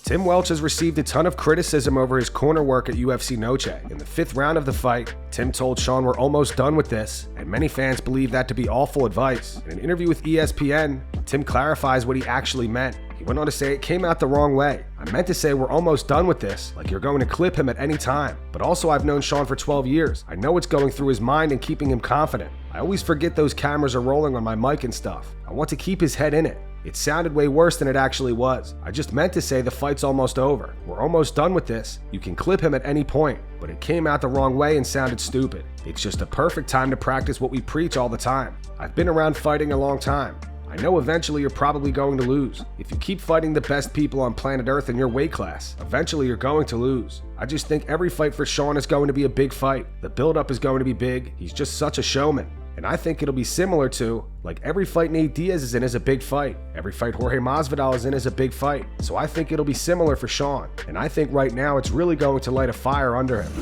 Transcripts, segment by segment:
Tim Welch has received a ton of criticism over his corner work at UFC Noche. In the 5th round of the fight, Tim told Sean we're almost done with this, and many fans believe that to be awful advice. In an interview with ESPN, Tim clarifies what he actually meant. He went on to say it came out the wrong way. I meant to say we're almost done with this, like you're going to clip him at any time. But also I've known Sean for 12 years. I know what's going through his mind and keeping him confident. I always forget those cameras are rolling on my mic and stuff. I want to keep his head in it. It sounded way worse than it actually was. I just meant to say the fight's almost over. We're almost done with this. You can clip him at any point. But it came out the wrong way and sounded stupid. It's just a perfect time to practice what we preach all the time. I've been around fighting a long time. I know eventually you're probably going to lose. If you keep fighting the best people on planet Earth in your weight class, eventually you're going to lose. I just think every fight for Sean is going to be a big fight. The build-up is going to be big. He's just such a showman. And I think it'll be similar to, like every fight Nate Diaz is in is a big fight. Every fight Jorge Masvidal is in is a big fight. So I think it'll be similar for Sean. And I think right now it's really going to light a fire under him.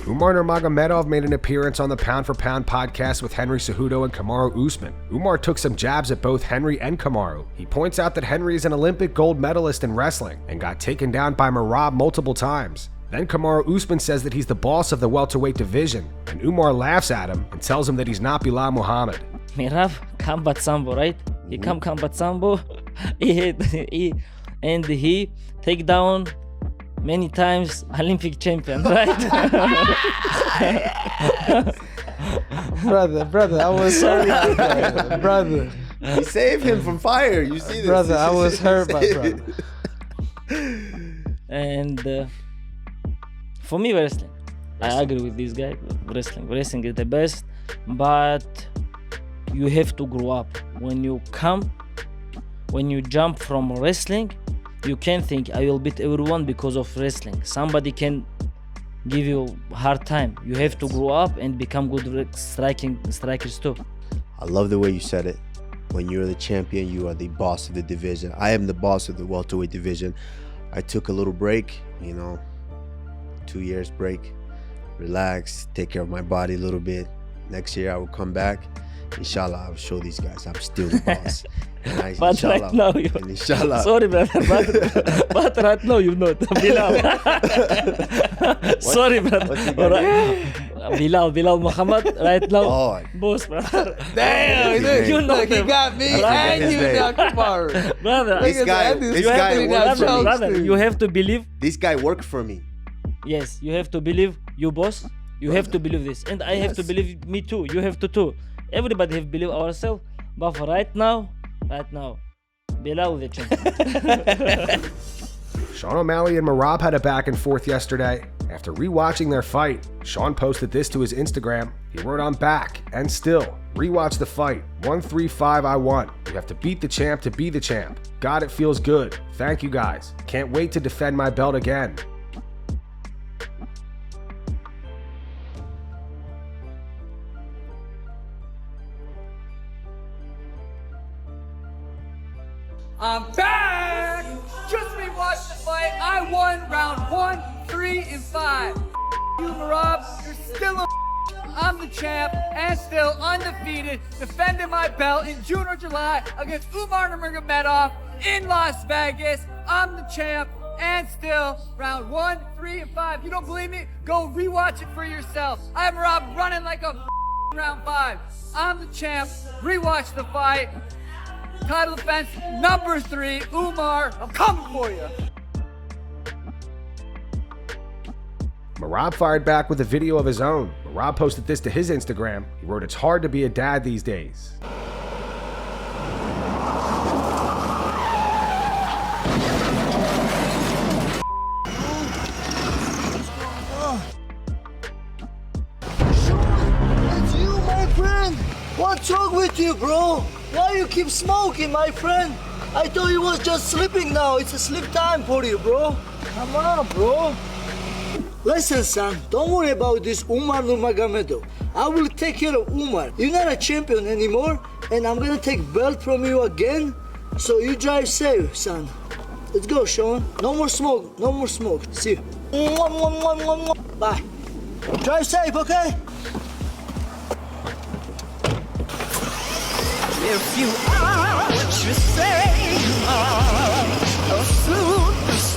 Umar Nurmagomedov made an appearance on the Pound for Pound podcast with Henry Cejudo and Kamaru Usman. Umar took some jabs at both Henry and Kamaru. He points out that Henry is an Olympic gold medalist in wrestling and got taken down by Merab multiple times. Then Kamaru Usman says that he's the boss of the welterweight division, and Umar laughs at him and tells him that he's not Bilal Muhammad. Merab combat sambo, right? He combat sambo, he take down many times Olympic champion, right? brother, I was hurt, brother. He saved him from fire. You see this, brother? I was hurt, my brother. And for me, wrestling. I agree with this guy. Wrestling is the best, but you have to grow up. When you jump from wrestling, you can't think I will beat everyone because of wrestling. Somebody can give you a hard time. You have to grow up and become good strikers too. I love the way you said it. When you're the champion, you are the boss of the division. I am the boss of the welterweight division. I took a little break, 2 years break, relax, take care of my body a little bit. Next year I will come back. Inshallah, I will show these guys I'm still the boss. But right now, inshallah. Sorry, brother, but right now you're not. Bilal. Sorry, brother. Bilal Muhammad, right now, boss, brother. Damn, look, he got me and you now, Kamaru. Brother, this guy worked for me. Brother, you have to believe. This guy worked for me. Yes, you have to believe you, boss. You have to believe this, and I have to believe me too. You have to too. Everybody have to believe ourselves. But for right now, Bilal the champion. Sean O'Malley and Merab had a back and forth yesterday. After rewatching their fight, Sean posted this to his Instagram. He wrote, "I'm back, and still, rewatch the fight. 1-3-5, I won. You have to beat the champ to be the champ. God, it feels good. Thank you guys. Can't wait to defend my belt again." I'm back! Just rewatched the fight. I won round 1, 3, and 5. You, Merab, you're still a I'm the champ and still undefeated, defending my belt in June or July against Umar Nurmagomedov in Las Vegas. I'm the champ and still round 1, 3, and 5. You don't believe me? Go rewatch it for yourself. I have Merab running like a round 5. I'm the champ. Rewatch the fight. Title defense number 3, Umar, I'm coming for you. Merab fired back with a video of his own. Merab posted this to his Instagram. He wrote, "It's hard to be a dad these days." It's you, my friend. What's wrong with you, bro? Why you keep smoking, my friend? I thought you was just sleeping now. It's a sleep time for you, bro. Come on, bro. Listen, son, don't worry about this Umar Nurmagomedov. I will take care of Umar. You're not a champion anymore, and I'm gonna take belt from you again. So you drive safe, son. Let's go, Sean. No more smoke, no more smoke. See you. Bye. Drive safe, okay? If you are what you say you are, a superstar.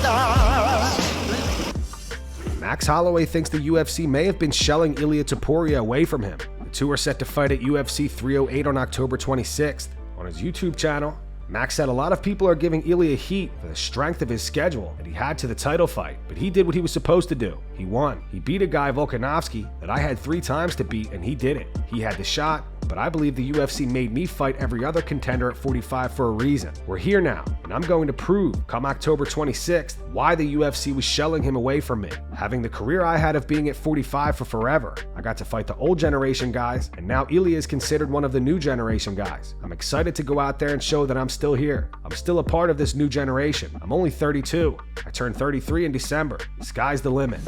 Max Holloway thinks the UFC may have been shelling Ilia Topruia away from him. The two are set to fight at UFC 308 on October 26th. On his YouTube channel, Max said a lot of people are giving Ilia heat for the strength of his schedule that he had to the title fight, but he did what he was supposed to do. He won. He beat a guy, Volkanovski, that I had 3 times to beat, and he did it. He had the shot, but I believe the UFC made me fight every other contender at 45 for a reason. We're here now, and I'm going to prove, come October 26th, why the UFC was shelling him away from me. Having the career I had of being at 45 for forever, I got to fight the old generation guys, and now Ilia is considered one of the new generation guys. I'm excited to go out there and show that I'm still here. I'm still a part of this new generation. I'm only 32. I turned 33 in December. The sky's the limit.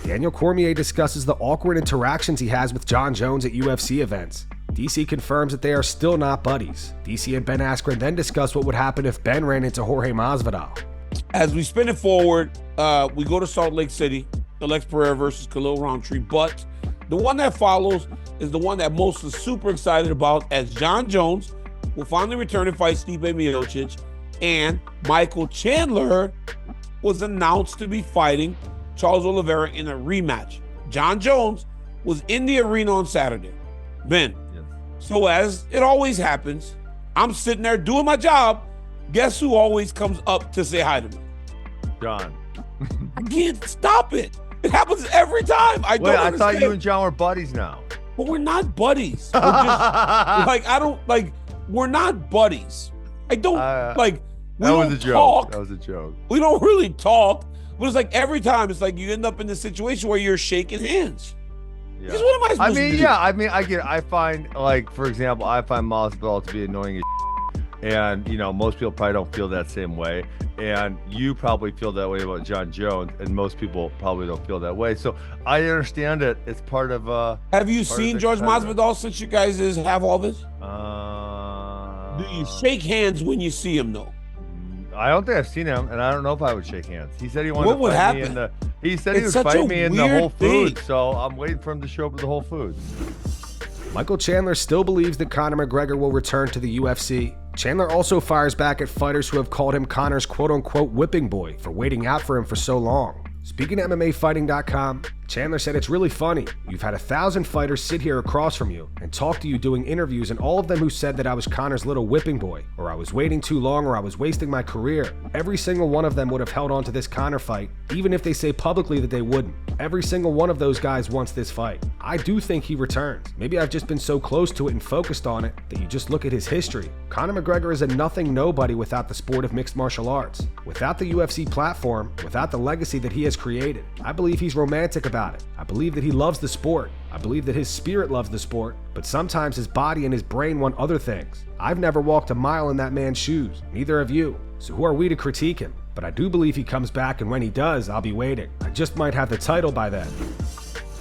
Daniel Cormier discusses the awkward interactions he has with Jon Jones at UFC events. DC confirms that they are still not buddies. DC and Ben Askren then discuss what would happen if Ben ran into Jorge Masvidal. As we spin it forward, we go to Salt Lake City, Alex Pereira versus Khalil Rountree, but the one that follows is the one that most is super excited about, as Jon Jones will finally return and fight Stipe Miocic, and Michael Chandler was announced to be fighting Charles Oliveira in a rematch. Jon Jones was in the arena on Saturday. Ben, so as it always happens, I'm sitting there doing my job. Guess who always comes up to say hi to me? John. I can't stop it. It happens every time. I thought you and John were buddies now. But we're not buddies. We're just we're not buddies. I don't we that don't was a joke. talk. That was a joke. We don't really talk. But it's like every time, it's like you end up in this situation where you're shaking hands. Yeah. Because what am I supposed to do? I get it. I find, like, for example, I find Masvidal to be annoying as and, you know, most people probably don't feel that same way. And you probably feel that way about Jon Jones, and most people probably don't feel that way. So I understand it. It's part of Have you seen George Masvidal since you guys have all this? Do you shake hands when you see him, though? I don't think I've seen him, and I don't know if I would shake hands. He said he wanted What would to fight me happen? he said It's he would such a fight me in the weird Whole Foods, thing. so I'm waiting for him to show up at the Whole Foods. Michael Chandler still believes that Conor McGregor will return to the UFC. Chandler also fires back at fighters who have called him Conor's quote-unquote whipping boy for waiting out for him for so long. Speaking to MMAfighting.com, Chandler said it's really funny. You've had 1,000 fighters sit here across from you and talk to you doing interviews, and all of them who said that I was Conor's little whipping boy, or I was waiting too long, or I was wasting my career. Every single one of them would have held on to this Conor fight, even if they say publicly that they wouldn't. Every single one of those guys wants this fight. I do think he returns. Maybe I've just been so close to it and focused on it that you just look at his history. Conor McGregor is a nothing nobody without the sport of mixed martial arts. Without the UFC platform, without the legacy that he has created. I believe he's romantic about it. I believe that he loves the sport. I believe that his spirit loves the sport, but sometimes his body and his brain want other things. I've never walked a mile in that man's shoes, neither have you. So who are we to critique him? But I do believe he comes back, and when he does, I'll be waiting. I just might have the title by then.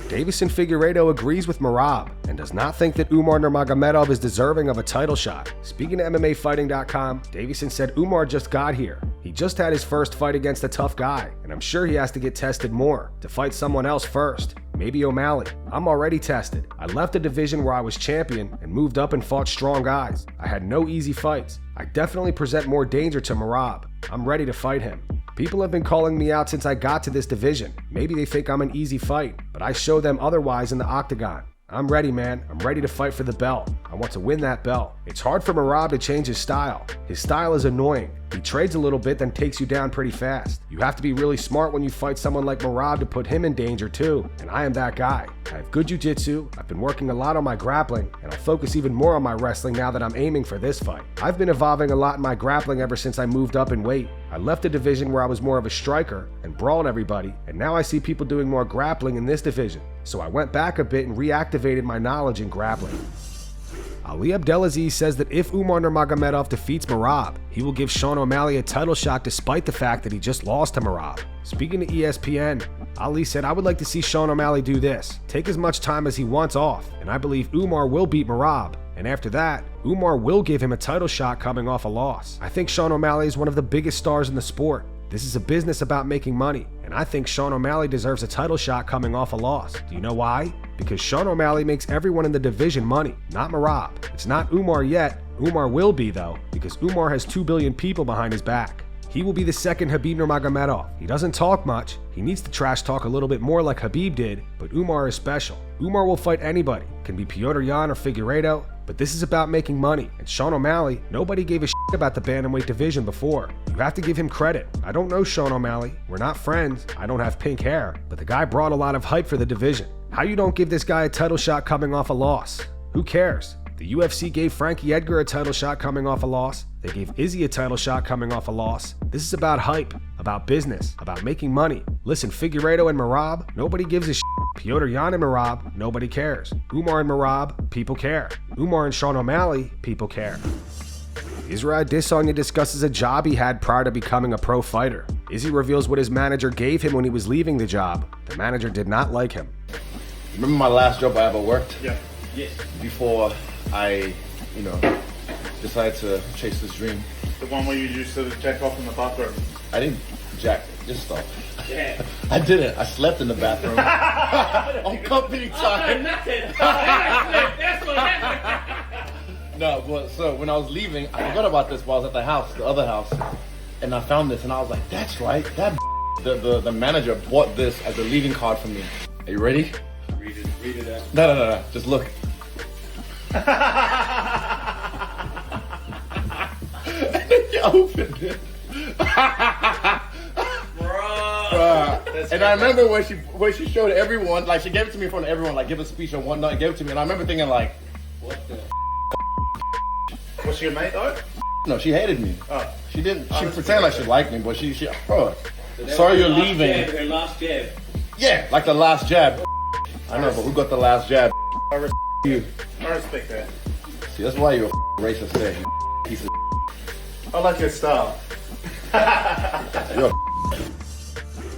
Deiveson Figueiredo agrees with Merab and does not think that Umar Nurmagomedov is deserving of a title shot. Speaking to MMAfighting.com, Deiveson said Umar just got here. He just had his first fight against a tough guy, and I'm sure he has to get tested more to fight someone else first. Maybe O'Malley. I'm already tested. I left a division where I was champion and moved up and fought strong guys. I had no easy fights. I definitely present more danger to Merab. I'm ready to fight him. People have been calling me out since I got to this division. Maybe they think I'm an easy fight, but I show them otherwise in the octagon. I'm ready, man. I'm ready to fight for the belt. I want to win that belt. It's hard for Merab to change his style. His style is annoying. He trades a little bit, then takes you down pretty fast. You have to be really smart when you fight someone like Merab to put him in danger too, and I am that guy. I have good jiu-jitsu, I've been working a lot on my grappling, and I'll focus even more on my wrestling now that I'm aiming for this fight. I've been evolving a lot in my grappling ever since I moved up in weight. I left a division where I was more of a striker and brawled everybody, and now I see people doing more grappling in this division. So I went back a bit and reactivated my knowledge in grappling. Ali Abdelaziz says that if Umar Nurmagomedov defeats Merab, he will give Sean O'Malley a title shot despite the fact that he just lost to Merab. Speaking to ESPN, Ali said, I would like to see Sean O'Malley do this. Take as much time as he wants off, and I believe Umar will beat Merab. And after that, Umar will give him a title shot coming off a loss. I think Sean O'Malley is one of the biggest stars in the sport. This is a business about making money, and I think Sean O'Malley deserves a title shot coming off a loss. Do you know why? Because Sean O'Malley makes everyone in the division money, not Merab. It's not Umar yet. Umar will be, though, because Umar has 2 billion people behind his back. He will be the second Khabib Nurmagomedov. He doesn't talk much. He needs to trash talk a little bit more like Khabib did, but Umar is special. Umar will fight anybody. Can be Petr Yan or Figueiredo, but this is about making money. And Sean O'Malley, nobody gave a shit about the bantamweight division before. You have to give him credit. I don't know Sean O'Malley. We're not friends. I don't have pink hair, but the guy brought a lot of hype for the division. How you don't give this guy a title shot coming off a loss? Who cares? The UFC gave Frankie Edgar a title shot coming off a loss. They gave Izzy a title shot coming off a loss. This is about hype, about business, about making money. Listen, Figueiredo and Merab, nobody gives a shit. Petr Yan and Merab, nobody cares. Umar and Merab, people care. Umar and Sean O'Malley, people care. Israel Adesanya discusses a job he had prior to becoming a pro fighter. Izzy reveals what his manager gave him when he was leaving the job. The manager did not like him. Remember my last job I ever worked? Yeah. Yes. Before I, decided to chase this dream. The one where you used to jack off in the bathroom. I didn't jack, just stop. Yeah. I didn't. I slept in the bathroom. On company time. That's what happened. No, but so when I was leaving, I forgot about this while I was at the house, the other house, and I found this, and I was like, "That's right. That the manager bought this as a leaving card for me." Are you ready? Read it out. No. Just look. And then you opened it. Bruh. And I remember when she showed everyone, like she gave it to me in front of everyone, like give a speech or whatnot, and gave it to me, and I remember thinking like, what the Was she your mate though? No, she hated me. Oh. She didn't. She pretended like she liked me, but she bro. Sorry you're leaving. Her last jab. Yeah, like the last jab. I know, but who got the last jab? You. I respect that. See, that's why you're a racist there. You piece of. I like your style. You're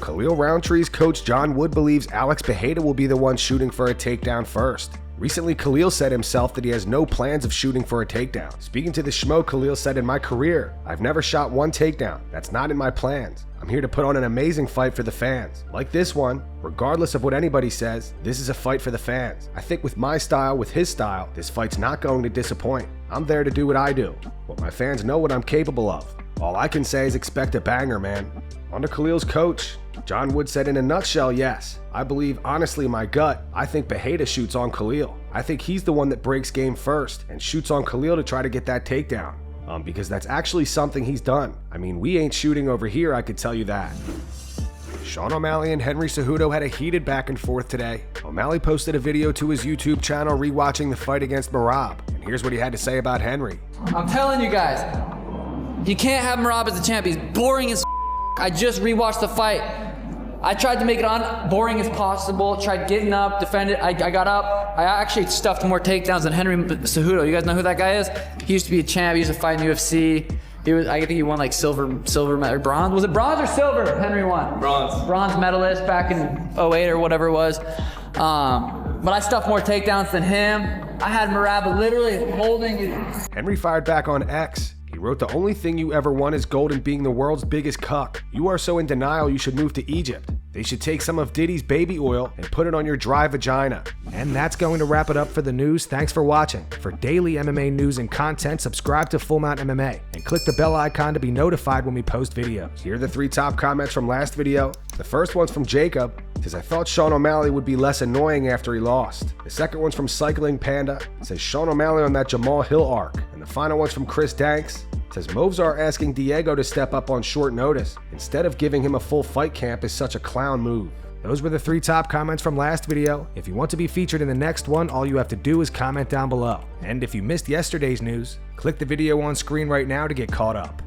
Khalil Rountree's coach John Wood believes Alex Pereira will be the one shooting for a takedown first. Recently, Khalil said himself that he has no plans of shooting for a takedown. Speaking to the Schmo, Khalil said, "In my career, I've never shot one takedown. That's not in my plans. I'm here to put on an amazing fight for the fans. Like this one, regardless of what anybody says, this is a fight for the fans. I think with my style, with his style, this fight's not going to disappoint. I'm there to do what I do. But my fans know what I'm capable of. All I can say is expect a banger, man." On to Khalil's coach. John Wood said, "In a nutshell, yes. I believe, honestly, my gut, I think Pereira shoots on Khalil. I think he's the one that breaks game first and shoots on Khalil to try to get that takedown. Because that's actually something he's done. I mean, we ain't shooting over here, I could tell you that." Sean O'Malley and Henry Cejudo had a heated back and forth today. O'Malley posted a video to his YouTube channel rewatching the fight against Merab. And here's what he had to say about Henry. I'm telling you guys, you can't have Merab as the champ. He's boring as I just rewatched the fight. I tried to make it on boring as possible, tried getting up, defended. I got up. I actually stuffed more takedowns than Henry Cejudo. You guys know who that guy is? He used to be a champ. He used to fight in UFC. I think he won like silver or bronze. Was it bronze or silver? Henry won. Bronze medalist back in 08 or whatever it was. But I stuffed more takedowns than him. I had Merab literally holding it. Henry fired back on X. He wrote, "The only thing you ever won is gold and being the world's biggest cuck. You are so in denial you should move to Egypt. They should take some of Diddy's baby oil and put it on your dry vagina." And that's going to wrap it up for the news. Thanks for watching. For daily MMA news and content, subscribe to Full Mount MMA and click the bell icon to be notified when we post videos. Here are the 3 top comments from last video. The first one's from Jacob. It says, "I thought Sean O'Malley would be less annoying after he lost." The second one's from Cycling Panda. It says, "Sean O'Malley on that Jamal Hill arc." And the final one's from Chris Danks. It says, "Movzar asking Diego to step up on short notice instead of giving him a full fight camp is such a clown move." Those were the 3 top comments from last video. If you want to be featured in the next one, all you have to do is comment down below. And if you missed yesterday's news, click the video on screen right now to get caught up.